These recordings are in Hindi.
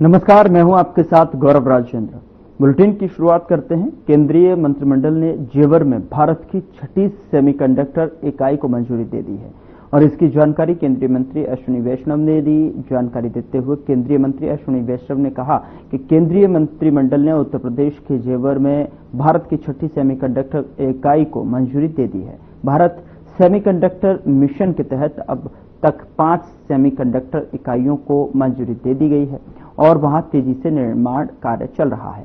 नमस्कार, मैं हूं आपके साथ गौरव राजेंद्र। बुलेटिन की शुरुआत करते हैं। केंद्रीय मंत्रिमंडल ने जेवर में भारत की छठी सेमीकंडक्टर इकाई को मंजूरी दे दी है और इसकी जानकारी केंद्रीय मंत्री अश्विनी वैष्णव ने दी। जानकारी देते हुए केंद्रीय मंत्री अश्विनी वैष्णव ने कहा कि केंद्रीय मंत्रिमंडल ने उत्तर प्रदेश के जेवर में भारत की छठी सेमीकंडक्टर इकाई को मंजूरी दे दी है। भारत सेमीकंडक्टर मिशन के तहत अब तक 5 सेमीकंडक्टर इकाइयों को मंजूरी दे दी गई है और वहां तेजी से निर्माण कार्य चल रहा है।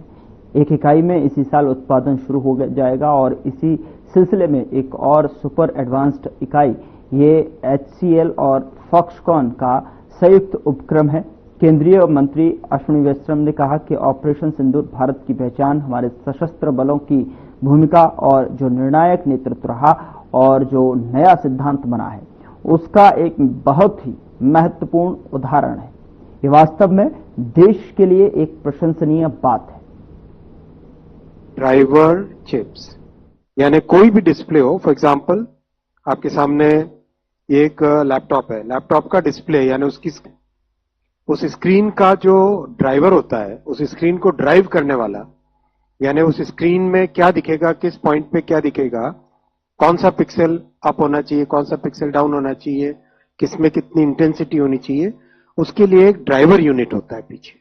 एक इकाई में इसी साल उत्पादन शुरू हो जाएगा और इसी सिलसिले में एक और सुपर एडवांस्ड इकाई, ये HCL और फॉक्सकॉन का संयुक्त उपक्रम है। केंद्रीय मंत्री अश्विनी वैष्णव ने कहा कि ऑपरेशन सिंदूर भारत की पहचान, हमारे सशस्त्र बलों की भूमिका और जो निर्णायक नेतृत्व रहा और जो नया सिद्धांत बना है, उसका एक बहुत ही महत्वपूर्ण उदाहरण है। ये वास्तव में देश के लिए एक प्रशंसनीय बात है। ड्राइवर चिप्स यानी कोई भी डिस्प्ले हो, फॉर एग्जांपल आपके सामने एक लैपटॉप है, लैपटॉप का डिस्प्ले यानी उस स्क्रीन का जो ड्राइवर होता है, उस स्क्रीन को ड्राइव करने वाला, यानी उस स्क्रीन में क्या दिखेगा, किस पॉइंट पे क्या दिखेगा, कौन सा पिक्सल अप होना चाहिए, कौन सा पिक्सल डाउन होना चाहिए, किसमें कितनी इंटेंसिटी होनी चाहिए, उसके लिए एक ड्राइवर यूनिट होता है पीछे।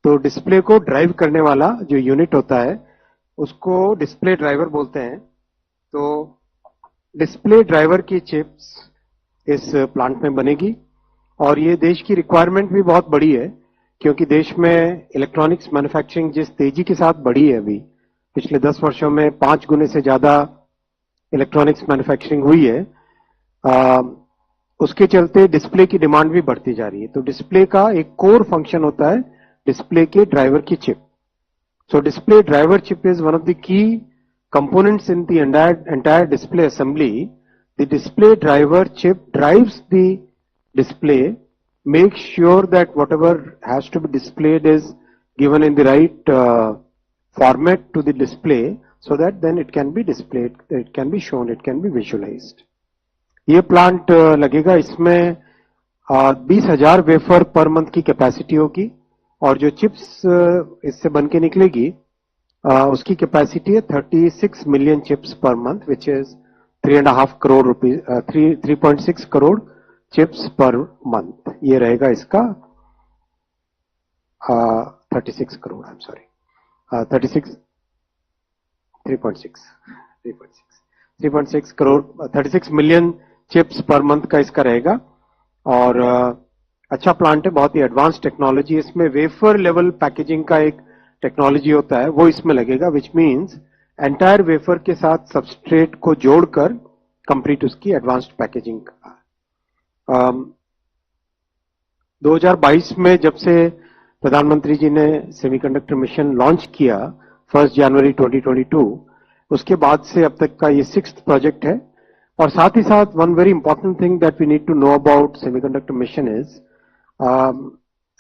तो डिस्प्ले को ड्राइव करने वाला जो यूनिट होता है उसको डिस्प्ले ड्राइवर बोलते हैं। तो डिस्प्ले ड्राइवर की चिप्स इस प्लांट में बनेगी और ये देश की रिक्वायरमेंट भी बहुत बड़ी है, क्योंकि देश में इलेक्ट्रॉनिक्स मैन्युफैक्चरिंग जिस तेजी के साथ बढ़ी है, अभी पिछले 10 वर्षों में 5 गुने से ज्यादा इलेक्ट्रॉनिक्स मैन्युफैक्चरिंग हुई है, उसके चलते डिस्प्ले की डिमांड भी बढ़ती जा रही है। तो डिस्प्ले का एक कोर फंक्शन होता है डिस्प्ले के ड्राइवर की chip. So display driver chip is one of the key components in the entire display assembly. The display driver chip drives the display, makes sure that whatever has to be displayed is given in the right format to the display, so that then it can be displayed, it can be shown, it can be visualized. ये प्लांट लगेगा, इसमें 20,000 वेफर पर मंथ की कैपेसिटी होगी और जो चिप्स इससे बन के निकलेगी उसकी कैपेसिटी है 36 million chips per month, which is 3.5 crore rupees, 3.6 crore chips per month. ये रहेगा इसका 36 crore, I am sorry, 3.6 crore, 36 million chips per month का इसका रहेगा। और अच्छा प्लांट है, बहुत ही एडवांस टेक्नोलॉजी। इसमें वेफर लेवल पैकेजिंग का एक टेक्नोलॉजी होता है, वो इसमें लगेगा, विच मींस एंटायर वेफर के साथ सबस्ट्रेट को जोड़कर कंप्लीट उसकी एडवांस्ड पैकेजिंग का। 2022 में जब से प्रधानमंत्री जी ने सेमीकंडक्टर मिशन लॉन्च किया 1 जनवरी 2022, उसके बाद से अब तक का ये 6th प्रोजेक्ट है। और साथ ही साथ one very important thing that we need to know about semiconductor mission is,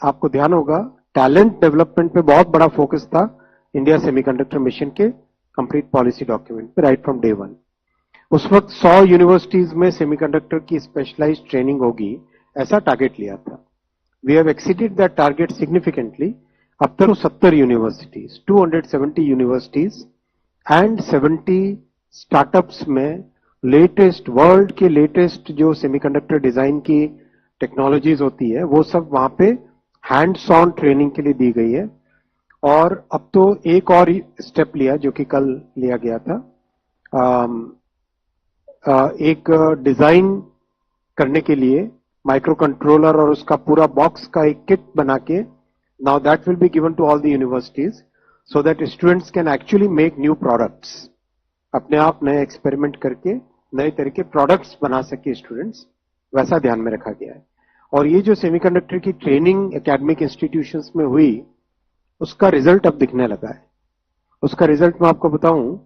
आपको ध्यान होगा टैलेंट डेवलपमेंट पे बहुत बड़ा फोकस था इंडिया सेमीकंडक्टर मिशन के कंप्लीट पॉलिसी डॉक्यूमेंट पे राइट फ्रॉम डे वन। उस वक्त 100 यूनिवर्सिटीज में सेमीकंडक्टर की स्पेशलाइज्ड ट्रेनिंग होगी, ऐसा टारगेट लिया था। We have exceeded that target significantly. अब तक 70 यूनिवर्सिटीज, 270 यूनिवर्सिटीज एंड 70 स्टार्टअप्स में लेटेस्ट, वर्ल्ड के लेटेस्ट जो सेमीकंडक्टर डिजाइन की टेक्नोलॉजीज होती है, वो सब वहां पे हैंड्स ऑन ट्रेनिंग के लिए दी गई है। और अब तो एक और स्टेप लिया जो कि कल लिया गया था, एक डिजाइन करने के लिए माइक्रो कंट्रोलर और उसका पूरा बॉक्स का एक किट बना के, now that will be given to all the universities so that students can actually make new products, अपने आप नए एक्सपेरिमेंट करके नए तरह के प्रोडक्ट्स बना सके स्टूडेंट्स, वैसा ध्यान में रखा गया है। और ये जो सेमीकंडक्टर की ट्रेनिंग एकेडमिक इंस्टीट्यूशंस में हुई, उसका रिजल्ट अब दिखने लगा है। उसका रिजल्ट मैं आपको बताऊं,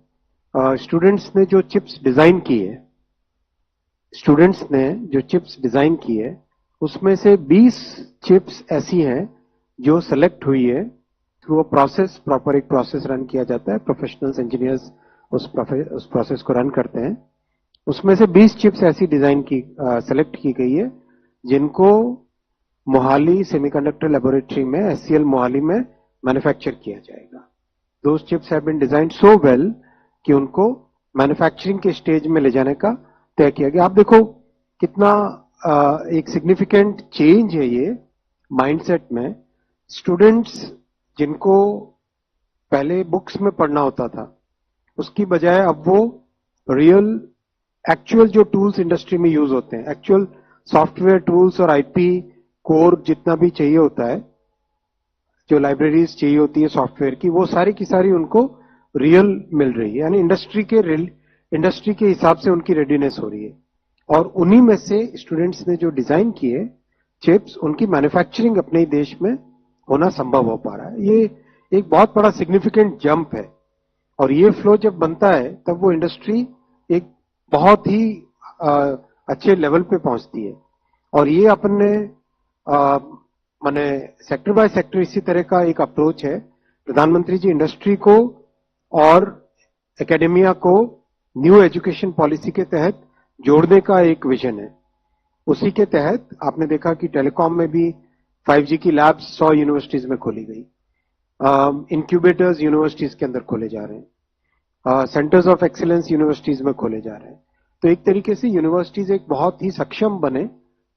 स्टूडेंट्स ने जो चिप्स डिजाइन की है, स्टूडेंट्स ने जो चिप्स डिजाइन की है, उसमें से 20 चिप्स ऐसी हैं जो सेलेक्ट हुई है थ्रू अ प्रोसेस, प्रॉपर एक प्रोसेस रन किया जाता है, प्रोफेशनल्स इंजीनियर्स उस प्रोसेस को रन करते हैं। उसमें से 20 चिप्स ऐसी डिजाइन की सेलेक्ट की गई है जिनको मोहाली सेमीकंडक्टर लेबोरेटरी में, एससीएल मोहाली में मैन्युफैक्चर किया जाएगा। Those chips have been designed so well कि उनको मैन्युफैक्चरिंग के स्टेज में ले जाने का तय किया गया। आप देखो कितना एक सिग्निफिकेंट चेंज है ये माइंडसेट में। स्टूडेंट्स जिनको पहले बुक्स में पढ़ना होता था, उसकी बजाय अब वो रियल एक्चुअल जो टूल्स इंडस्ट्री में यूज होते हैं, एक्चुअल सॉफ्टवेयर टूल्स और आईपी कोर जितना भी चाहिए होता है, जो लाइब्रेरीज चाहिए होती है सॉफ्टवेयर की, वो सारी की सारी उनको रियल मिल रही है। यानी इंडस्ट्री के हिसाब से उनकी रेडीनेस हो रही है। और उन्हीं में से स्टूडेंट्स ने जो डिजाइन किए चिप्स, उनकी मैन्युफैक्चरिंग अपने ही देश में होना संभव हो पा रहा है। ये एक बहुत बड़ा सिग्निफिकेंट जंप है। और ये फ्लो जब बनता है तब वो इंडस्ट्री एक बहुत ही अच्छे लेवल पे पहुंचती है। और ये अपन ने माने सेक्टर बाय सेक्टर इसी तरह का एक अप्रोच है। प्रधानमंत्री जी इंडस्ट्री को और एकेडेमिया को न्यू एजुकेशन पॉलिसी के तहत जोड़ने का एक विजन है। उसी के तहत आपने देखा कि टेलीकॉम में भी 5G की लैब्स 100 यूनिवर्सिटीज में खोली गई। इंक्यूबेटर्स यूनिवर्सिटीज के अंदर खोले जा रहे हैं। सेंटर्स ऑफ एक्सीलेंस यूनिवर्सिटीज में खोले जा रहे हैं। तो एक तरीके से यूनिवर्सिटीज एक बहुत ही सक्षम बने,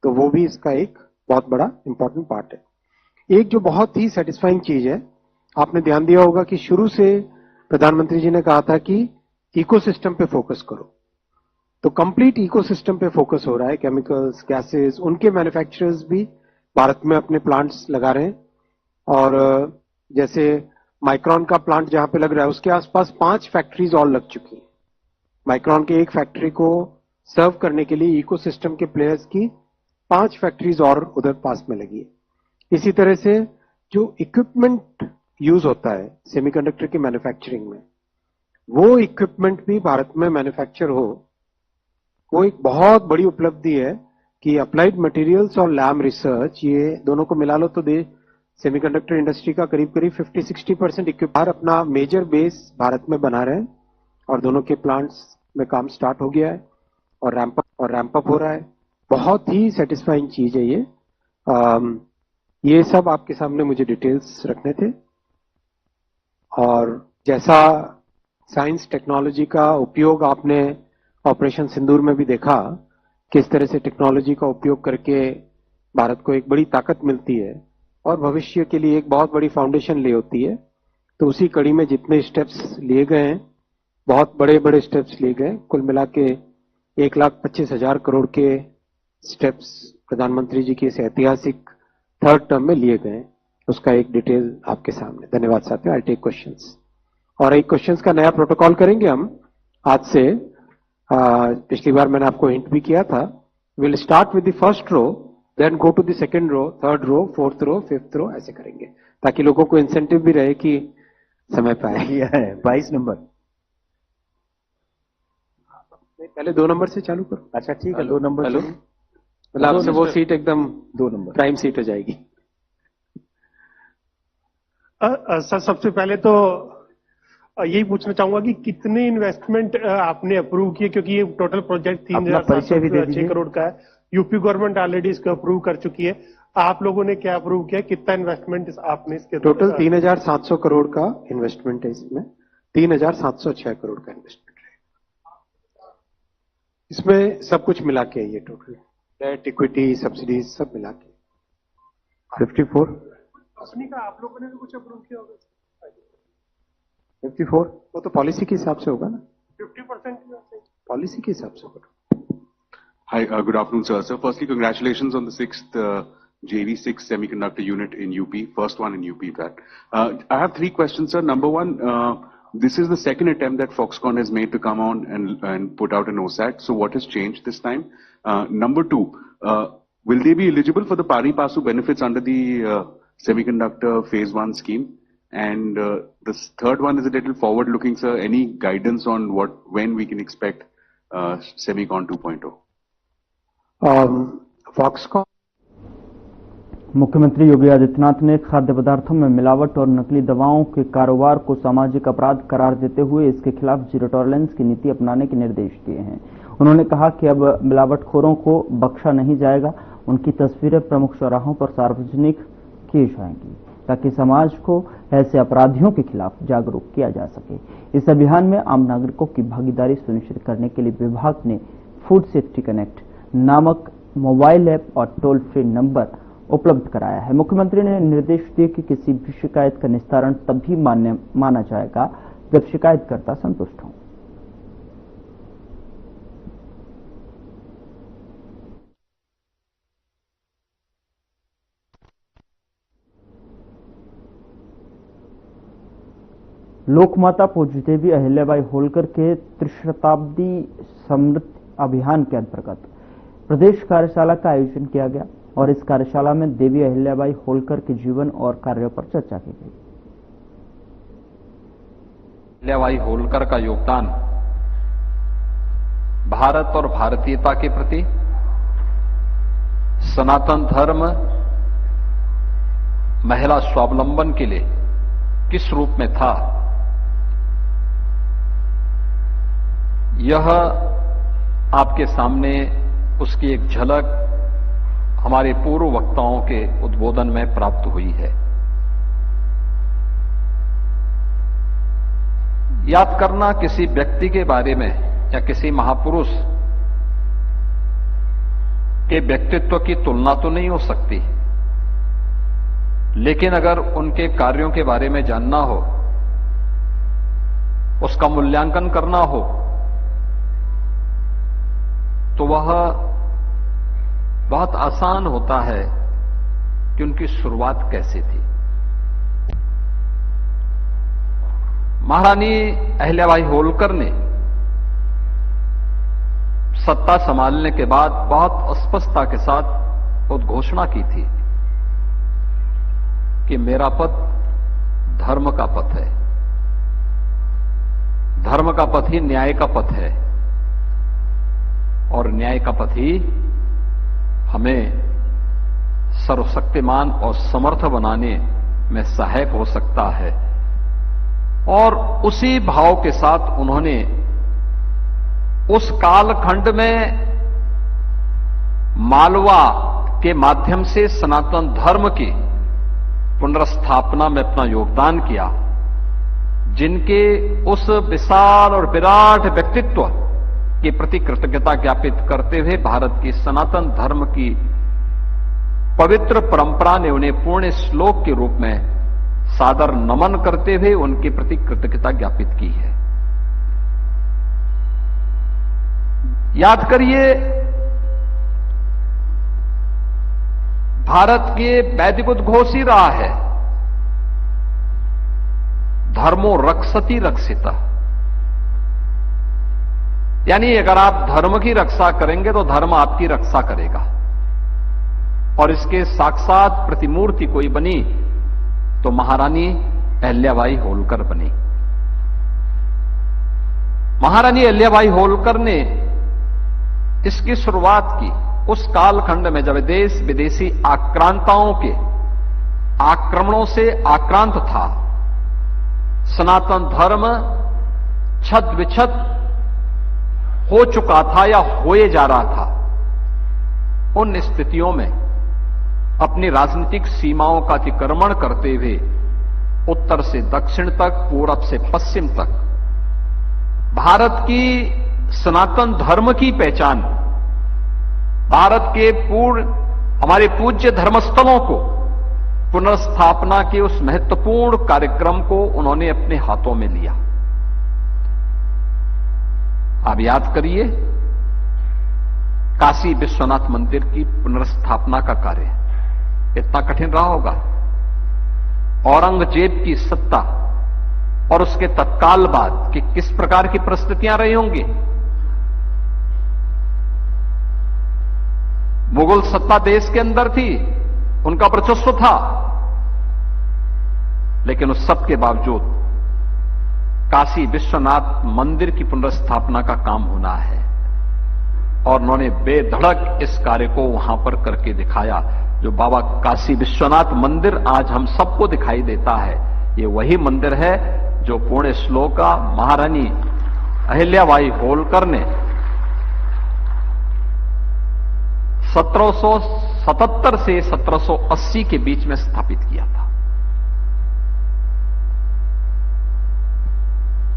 तो वो भी इसका एक बहुत बड़ा इंपॉर्टेंट पार्ट है। एक जो बहुत ही सेटिस्फाइंग चीज है, आपने ध्यान दिया होगा कि शुरू से प्रधानमंत्री जी ने कहा था कि इकोसिस्टम पे फोकस करो। तो कंप्लीट इकोसिस्टम पे फोकस हो रहा है। केमिकल्स, गैसेस, उनके मैन्युफैक्चरर्स भी भारत में अपने प्लांट्स लगा रहे हैं। और जैसे माइक्रॉन का प्लांट जहां पे लग रहा है, उसके आसपास 5 फैक्ट्रीज और लग चुकी हैं। माइक्रॉन के एक फैक्ट्री को सर्व करने के लिए इकोसिस्टम के प्लेयर्स की 5 फैक्ट्रीज और उधर पास में लगी है। इसी तरह से जो इक्विपमेंट यूज होता है सेमीकंडक्टर के मैन्युफैक्चरिंग में, वो इक्विपमेंट भी भारत में मैन्युफैक्चर हो, वो एक बहुत बड़ी उपलब्धि है कि अप्लाइड मटेरियल्स और लैब रिसर्च, ये दोनों को मिला लो तो सेमीकंडक्टर इंडस्ट्री का करीब करीब 50-60% इक्विपमेंट अपना मेजर बेस भारत में बना रहे हैं। और दोनों के प्लांट्स में काम स्टार्ट हो गया है और रैंप अप हो रहा है। बहुत ही सेटिस्फाइंग चीज है ये। ये सब आपके सामने मुझे डिटेल्स रखने थे। और जैसा साइंस टेक्नोलॉजी का उपयोग आपने ऑपरेशन सिंदूर में भी देखा, किस तरह से टेक्नोलॉजी का उपयोग करके भारत को एक बड़ी ताकत मिलती है और भविष्य के लिए एक बहुत बड़ी फाउंडेशन ले होती है। तो उसी कड़ी में जितने स्टेप्स लिए गए हैं, बहुत बड़े बड़े स्टेप्स लिए गए, कुल मिला के 1,25,000 करोड़ के स्टेप्स प्रधानमंत्री जी की इस ऐतिहासिक थर्ड टर्म में लिए गए। उसका एक डिटेल आपके सामने। धन्यवाद साथियों। I take questions. और एक क्वेश्चंस का नया प्रोटोकॉल करेंगे हम आज से। पिछली बार मैंने आपको हिंट भी किया था। Will start with the first row, then go to the second row, third row, fourth row, fifth row, ऐसे करेंगे ताकि लोगों को इंसेंटिव भी रहे कि समय पे आए। 22 नंबर। पहले 2 नंबर से चालू करो। अच्छा ठीक है, 2 नंबर। हेलो, मतलब आपसे वो सीट एकदम 2 नंबर प्राइम सीट हो जाएगी। सर सबसे पहले तो यही पूछना चाहूंगा कि कितने इन्वेस्टमेंट आपने अप्रूव किए, क्योंकि ये टोटल प्रोजेक्ट 3,706 करोड़ का है। यूपी गवर्नमेंट ऑलरेडी इसको अप्रूव कर चुकी है। आप लोगों ने क्या अप्रूव किया, कितना इन्वेस्टमेंट आपने इसके? टोटल 3,700 करोड़ का इन्वेस्टमेंट है इसमें। 3,706 करोड़ का इन्वेस्टमेंट है इसमें। सब कुछ मिला के ये टोटल डेट, इक्विटी, सब्सिडीज सब मिला के 54। कंपनी का आप लोगों ने भी कुछ अप्रूव किया होगा? 54 वो तो पॉलिसी के हिसाब से होगा ना। 50% पॉलिसी के हिसाब से होगा। Hi, good afternoon, sir. So firstly, congratulations on the 6th JV6 semiconductor unit in UP, first one in UP that. I have 3 questions, sir. Number one, this is the second attempt that Foxconn has made to come on and put out an OSAT. So what has changed this time? Number 2, will they be eligible for the pari passu benefits under the semiconductor phase 1 scheme? And the third one is a little forward looking, sir. Any guidance on when we can expect Semicon 2.0? Foxconn. मुख्यमंत्री योगी आदित्यनाथ ने खाद्य पदार्थों में मिलावट और नकली दवाओं के कारोबार को सामाजिक अपराध करार देते हुए इसके खिलाफ जीरो टॉलरेंस की नीति अपनाने के निर्देश दिए हैं। उन्होंने कहा कि अब मिलावटखोरों को बख्शा नहीं जाएगा उनकी तस्वीरें प्रमुख चौराहों पर सार्वजनिक की जाएंगी ताकि समाज को ऐसे अपराधियों के खिलाफ जागरूक किया जा सके। इस अभियान में आम नागरिकों की भागीदारी सुनिश्चित करने के लिए विभाग ने फूड सेफ्टी कनेक्ट नामक मोबाइल ऐप और टोल फ्री नंबर उपलब्ध कराया है। मुख्यमंत्री ने निर्देश दिए कि किसी भी शिकायत का निस्तारण तभी माना जाएगा जब शिकायतकर्ता संतुष्ट हो। लोकमाता पूज्य देवी अहिल्याबाई होलकर के त्रिशताब्दी समृद्धि अभियान के अंतर्गत प्रदेश कार्यशाला का आयोजन किया गया और इस कार्यशाला में देवी अहिल्याबाई होलकर के जीवन और कार्यों पर चर्चा की गई। अहिल्याबाई होलकर का योगदान भारत और भारतीयता के प्रति, सनातन धर्म, महिला स्वावलंबन के लिए किस रूप में था, यह आपके सामने उसकी एक झलक हमारे पूर्व वक्ताओं के उद्बोधन में प्राप्त हुई है। याद करना किसी व्यक्ति के बारे में या किसी महापुरुष के व्यक्तित्व की तुलना तो नहीं हो सकती, लेकिन अगर उनके कार्यों के बारे में जानना हो, उसका मूल्यांकन करना हो, तो वह बहुत आसान होता है कि उनकी शुरुआत कैसे थी। महारानी अहिल्याबाई होलकर ने सत्ता संभालने के बाद बहुत स्पष्टता के साथ उद्घोषणा की थी कि मेरा पथ धर्म का पथ है, धर्म का पथ ही न्याय का पथ है और न्याय का पथ ही हमें सर्वशक्तिमान और समर्थ बनाने में सहायक हो सकता है। और उसी भाव के साथ उन्होंने उस कालखंड में मालवा के माध्यम से सनातन धर्म की पुनर्स्थापना में अपना योगदान किया, जिनके उस विशाल और विराट व्यक्तित्व के प्रति कृतज्ञता ज्ञापित करते हुए भारत की सनातन धर्म की पवित्र परंपरा ने उन्हें पूर्ण श्लोक के रूप में सादर नमन करते हुए उनके प्रति कृतज्ञता ज्ञापित की है। याद करिए, भारत के वैदिक उद्घोष ही रहा है, धर्मो रक्षति रक्षिता, यानी अगर आप धर्म की रक्षा करेंगे तो धर्म आपकी रक्षा करेगा। और इसके साक्षात प्रतिमूर्ति कोई बनी तो महारानी अहिल्याबाई होलकर बनी। महारानी अहिल्याबाई होलकर ने इसकी शुरुआत की उस कालखंड में जब देश विदेशी आक्रांताओं के आक्रमणों से आक्रांत था, सनातन धर्म छद विछद हो चुका था या होए जा रहा था। उन स्थितियों में अपनी राजनीतिक सीमाओं का अतिक्रमण करते हुए उत्तर से दक्षिण तक, पूरब से पश्चिम तक भारत की सनातन धर्म की पहचान, भारत के हमारे पूज्य धर्मस्थलों को पुनर्स्थापना के उस महत्वपूर्ण कार्यक्रम को उन्होंने अपने हाथों में लिया। आप याद करिए, काशी विश्वनाथ मंदिर की पुनर्स्थापना का कार्य इतना कठिन रहा होगा। औरंगजेब की सत्ता और उसके तत्काल बाद कि किस प्रकार की परिस्थितियां रही होंगी। मुगल सत्ता देश के अंदर थी, उनका वर्चस्व था, लेकिन उस सब के बावजूद काशी विश्वनाथ मंदिर की पुनर्स्थापना का काम होना है और उन्होंने बेधड़क इस कार्य को वहां पर करके दिखाया। जो बाबा काशी विश्वनाथ मंदिर आज हम सबको दिखाई देता है, ये वही मंदिर है जो पुण्य श्लोका महारानी अहिल्याबाई होलकर ने 1700 1777 से 1780 के बीच में स्थापित किया था।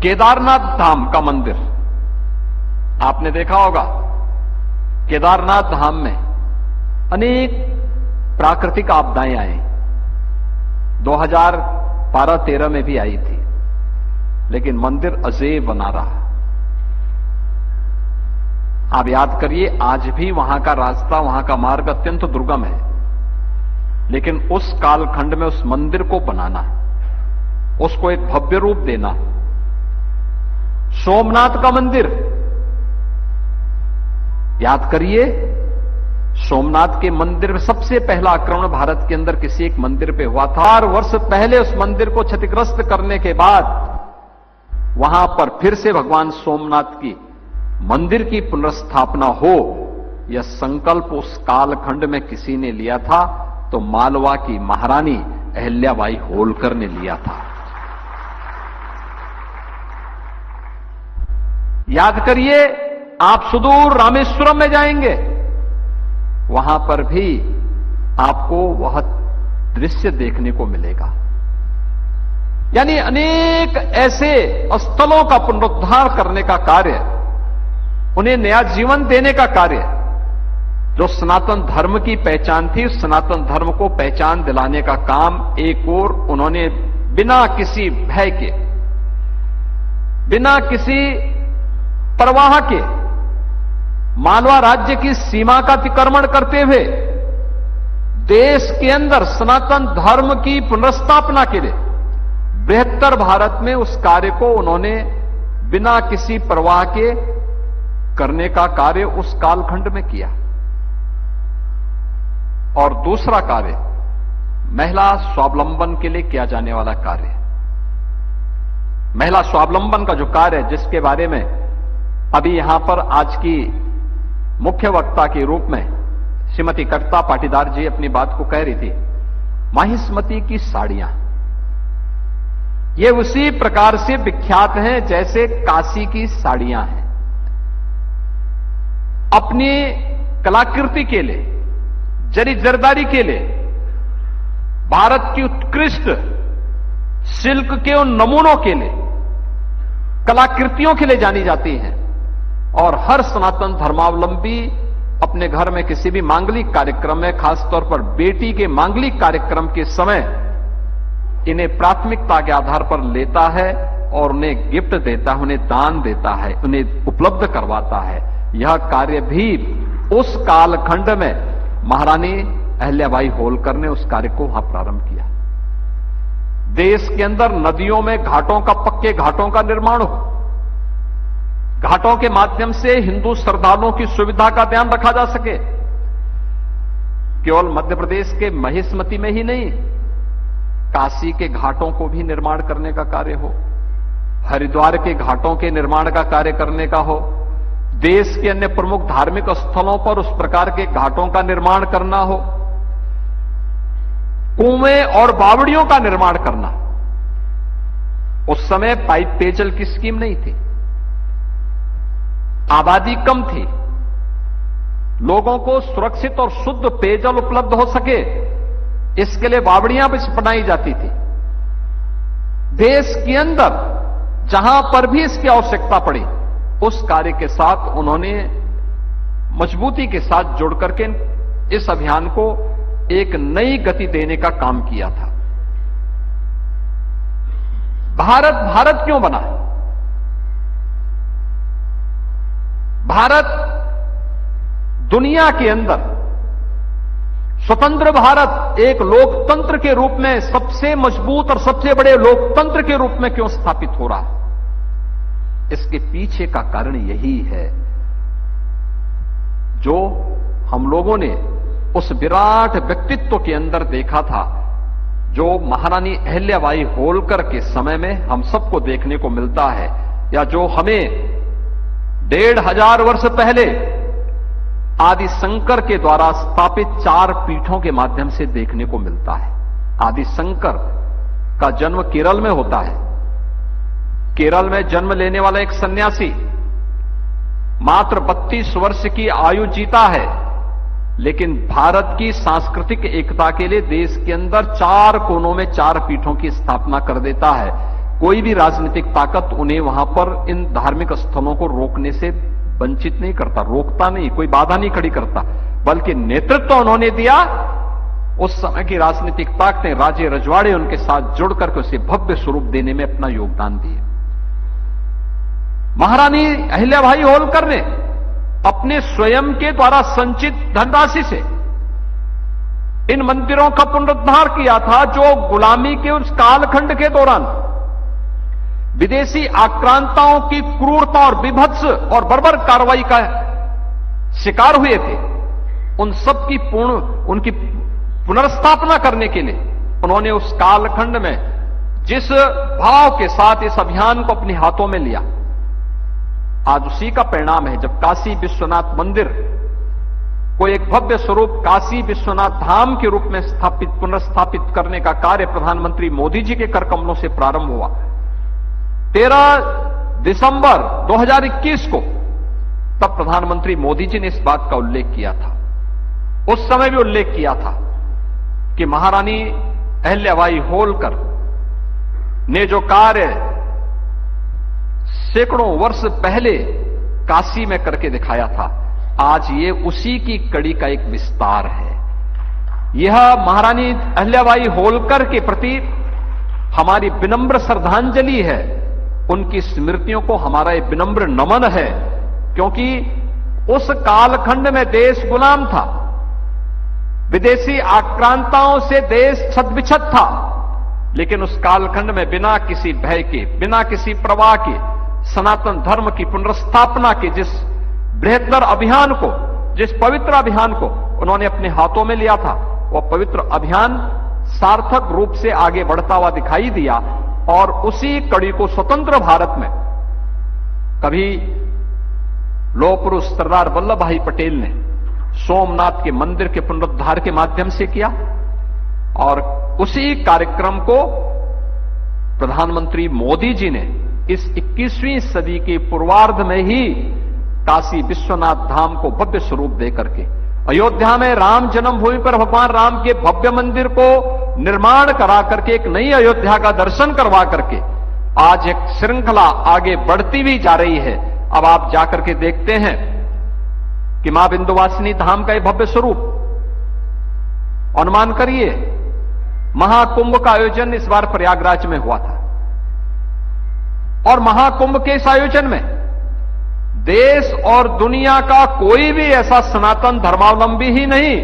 केदारनाथ धाम का मंदिर आपने देखा होगा। केदारनाथ धाम में अनेक प्राकृतिक आपदाएं आई, 2012-13 में भी आई थी, लेकिन मंदिर अजेय बना रहा। आप याद करिए, आज भी वहां का रास्ता, वहां का मार्ग अत्यंत दुर्गम है, लेकिन उस कालखंड में उस मंदिर को बनाना, उसको एक भव्य रूप देना। सोमनाथ का मंदिर याद करिए, सोमनाथ के मंदिर में सबसे पहला आक्रमण भारत के अंदर किसी एक मंदिर पे हुआ था। 4 वर्ष पहले उस मंदिर को क्षतिग्रस्त करने के बाद वहां पर फिर से भगवान सोमनाथ की मंदिर की पुनर्स्थापना हो, यह संकल्प उस कालखंड में किसी ने लिया था, तो मालवा की महारानी अहिल्याबाई होलकर ने लिया था। याद करिए, आप सुदूर रामेश्वरम में जाएंगे, वहां पर भी आपको वह दृश्य देखने को मिलेगा। यानी अनेक ऐसे स्थलों का पुनरुद्धार करने का कार्य, उन्हें नया जीवन देने का कार्य, जो सनातन धर्म की पहचान थी, उस सनातन धर्म को पहचान दिलाने का काम एक ओर उन्होंने बिना किसी भय के, बिना किसी परवाह के मालवा राज्य की सीमा का अतिक्रमण करते हुए देश के अंदर सनातन धर्म की पुनर्स्थापना के लिए बृहत्तर भारत में उस कार्य को उन्होंने बिना किसी परवाह के करने का कार्य उस कालखंड में किया। और दूसरा कार्य, महिला स्वावलंबन के लिए किया जाने वाला कार्य, महिला स्वावलंबन का जो कार्य है, जिसके बारे में अभी यहां पर आज की मुख्य वक्ता के रूप में श्रीमती कविता पाटीदार जी अपनी बात को कह रही थी, माहिष्मती की साड़ियां, ये उसी प्रकार से विख्यात हैं जैसे काशी की साड़ियां हैं। अपनी कलाकृति के लिए, जरी जरदारी के लिए, भारत की उत्कृष्ट सिल्क के उन नमूनों के लिए, कलाकृतियों के लिए जानी जाती हैं। और हर सनातन धर्मावलंबी अपने घर में किसी भी मांगलिक कार्यक्रम में, खासतौर पर बेटी के मांगलिक कार्यक्रम के समय, इन्हें प्राथमिकता के आधार पर लेता है और उन्हें गिफ्ट देता है, उन्हें दान देता है, उन्हें उपलब्ध करवाता है। यह कार्य भी उस कालखंड में महारानी अहिल्याबाई होलकर ने उस कार्य को वहां प्रारंभ किया। देश के अंदर नदियों में घाटों का, पक्के घाटों का निर्माण हो, घाटों के माध्यम से हिंदू श्रद्धालुओं की सुविधा का ध्यान रखा जा सके। केवल मध्य प्रदेश के महिष्मती में ही नहीं, काशी के घाटों को भी निर्माण करने का कार्य हो, हरिद्वार के घाटों के निर्माण का कार्य करने का हो, देश के अन्य प्रमुख धार्मिक स्थलों पर उस प्रकार के घाटों का निर्माण करना हो, कुएं और बावड़ियों का निर्माण करना। उस समय पाइप पेयजल की स्कीम नहीं थी, आबादी कम थी, लोगों को सुरक्षित और शुद्ध पेयजल उपलब्ध हो सके, इसके लिए बावड़ियां भी बनाई जाती थी। देश के अंदर जहां पर भी इसकी आवश्यकता पड़ी, उस कार्य के साथ उन्होंने मजबूती के साथ जुड़ करके इस अभियान को एक नई गति देने का काम किया था। भारत भारत क्यों बना? भारत दुनिया के अंदर स्वतंत्र भारत एक लोकतंत्र के रूप में, सबसे मजबूत और सबसे बड़े लोकतंत्र के रूप में क्यों स्थापित हो रहा है? इसके पीछे का कारण यही है, जो हम लोगों ने उस विराट व्यक्तित्व के अंदर देखा था, जो महारानी अहिल्याबाई होलकर के समय में हम सबको देखने को मिलता है, या जो हमें 1500 वर्ष पहले आदि शंकर के द्वारा स्थापित 4 पीठों के माध्यम से देखने को मिलता है। आदि शंकर का जन्म केरल में होता है। केरल में जन्म लेने वाला एक सन्यासी मात्र 32 वर्ष की आयु जीता है, लेकिन भारत की सांस्कृतिक एकता के लिए देश के अंदर 4 कोनों में 4 पीठों की स्थापना कर देता है। कोई भी राजनीतिक ताकत उन्हें वहां पर इन धार्मिक स्थलों को रोकने से वंचित नहीं करता, रोकता नहीं, कोई बाधा नहीं खड़ी करता, बल्कि नेतृत्व उन्होंने दिया। उस समय की राजनीतिक ताकतें, राजे रजवाड़े उनके साथ जुड़ करके उसे भव्य स्वरूप देने में अपना योगदान दिए। महारानी अहिल्याबाई होलकर ने अपने स्वयं के द्वारा संचित धनराशि से इन मंदिरों का पुनरुद्धार किया था, जो गुलामी के उस कालखंड के दौरान विदेशी आक्रांताओं की क्रूरता और विभत्स और बर्बर कार्रवाई का शिकार हुए थे। उन सब की उनकी पुनर्स्थापना करने के लिए उन्होंने उस कालखंड में जिस भाव के साथ इस अभियान को अपने हाथों में लिया, आज उसी का परिणाम है जब काशी विश्वनाथ मंदिर को एक भव्य स्वरूप काशी विश्वनाथ धाम के रूप में पुनर्स्थापित करने का कार्य प्रधानमंत्री मोदी जी के करकमलों से प्रारंभ हुआ। 13 दिसंबर 2021 को तब प्रधानमंत्री मोदी जी ने इस बात का उल्लेख किया था। उस समय भी उल्लेख किया था कि महारानी अहिल्याबाई होलकर ने जो कार्य सैकड़ों वर्ष पहले काशी में करके दिखाया था, आज ये उसी की कड़ी का एक विस्तार है। यह महारानी अहिल्याबाई होलकर के प्रति हमारी विनम्र श्रद्धांजलि है, उनकी स्मृतियों को हमारा एक विनम्र नमन है, क्योंकि उस कालखंड में देश गुलाम था, विदेशी आक्रांताओं से देश छत-बिछत था, लेकिन उस कालखंड में बिना किसी भय के, बिना किसी प्रवाह के सनातन धर्म की पुनर्स्थापना के जिस बृहत्तर अभियान को, जिस पवित्र अभियान को उन्होंने अपने हाथों में लिया था, वह पवित्र अभियान सार्थक रूप से आगे बढ़ता हुआ दिखाई दिया। और उसी कड़ी को स्वतंत्र भारत में कभी लौह पुरुष सरदार वल्लभ भाई पटेल ने सोमनाथ के मंदिर के पुनरुद्धार के माध्यम से किया, और उसी कार्यक्रम को प्रधानमंत्री मोदी जी ने इस 21वीं सदी के पूर्वार्ध में ही काशी विश्वनाथ धाम को भव्य स्वरूप देकर के अयोध्या में राम जन्मभूमि पर भगवान राम के भव्य मंदिर को निर्माण करा करके एक नई अयोध्या का दर्शन करवा करके आज एक श्रृंखला आगे बढ़ती भी जा रही है। अब आप जाकर के देखते हैं कि मां विंध्यवासिनी धाम का एक भव्य स्वरूप, अनुमान करिए महाकुंभ का आयोजन इस बार प्रयागराज में हुआ था, और महाकुंभ के इस आयोजन में देश और दुनिया का कोई भी ऐसा सनातन धर्मावलंबी ही नहीं,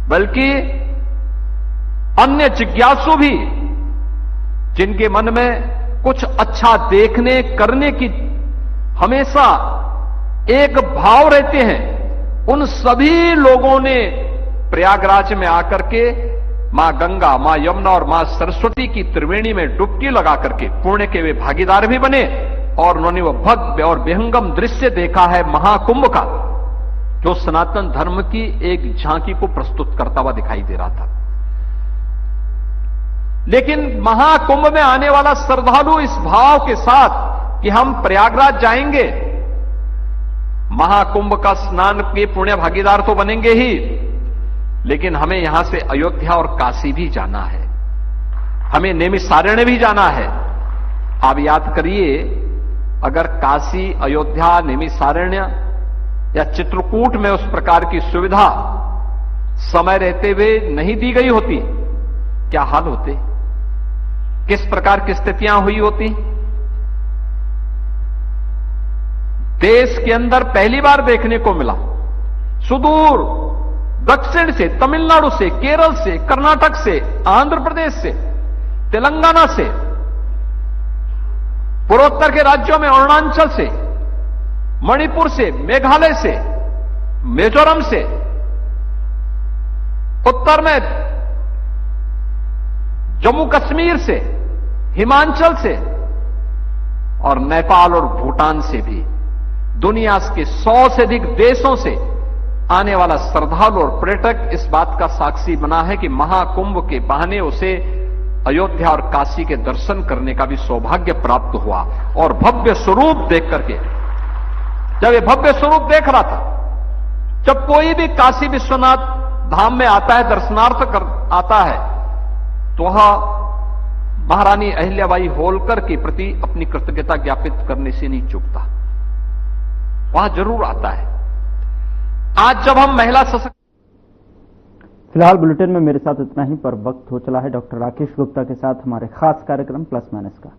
बल्कि अन्य जिज्ञासु भी, जिनके मन में कुछ अच्छा देखने करने की हमेशा एक भाव रहते हैं, उन सभी लोगों ने प्रयागराज में आकर के मां गंगा, मां यमुना और मां सरस्वती की त्रिवेणी में डुबकी लगा करके पुण्य के वे भागीदार भी बने, और उन्होंने वह भव्य और विहंगम दृश्य देखा है महाकुंभ का, जो सनातन धर्म की एक झांकी को प्रस्तुत करता हुआ दिखाई दे रहा था। लेकिन महाकुंभ में आने वाला श्रद्धालु इस भाव के साथ कि हम प्रयागराज जाएंगे, महाकुंभ का स्नान के पुण्य भागीदार तो बनेंगे ही, लेकिन हमें यहां से अयोध्या और काशी भी जाना है, हमें नैमिषारण्य भी जाना है। आप याद करिए, अगर काशी, अयोध्या, नैमिषारण्य या चित्रकूट में उस प्रकार की सुविधा समय रहते हुए नहीं दी गई होती, क्या हाल होते, किस प्रकार की स्थितियां हुई होती। देश के अंदर पहली बार देखने को मिला, सुदूर दक्षिण से, तमिलनाडु से, केरल से, कर्नाटक से, आंध्र प्रदेश से, तेलंगाना से, पूर्वोत्तर के राज्यों में अरुणाचल से, मणिपुर से, मेघालय से, मिजोरम से, उत्तर में जम्मू कश्मीर से, हिमाचल से, और नेपाल और भूटान से भी दुनिया के 100 से अधिक देशों से आने वाला श्रद्धालु और पर्यटक इस बात का साक्षी बना है कि महाकुंभ के बहाने उसे अयोध्या और काशी के दर्शन करने का भी सौभाग्य प्राप्त हुआ। और भव्य स्वरूप देख करके, जब ये भव्य स्वरूप देख रहा था, जब कोई भी काशी विश्वनाथ धाम में आता है, दर्शनार्थ कर आता है, तो वह महारानी अहिल्याबाई होलकर के प्रति अपनी कृतज्ञता ज्ञापित करने से नहीं चूकता, वहां जरूर आता है। आज जब हम महिला सशक्त। फिलहाल बुलेटिन में मेरे साथ इतना ही, पर वक्त हो चला है डॉक्टर राकेश गुप्ता के साथ हमारे खास कार्यक्रम प्लस माइनस का।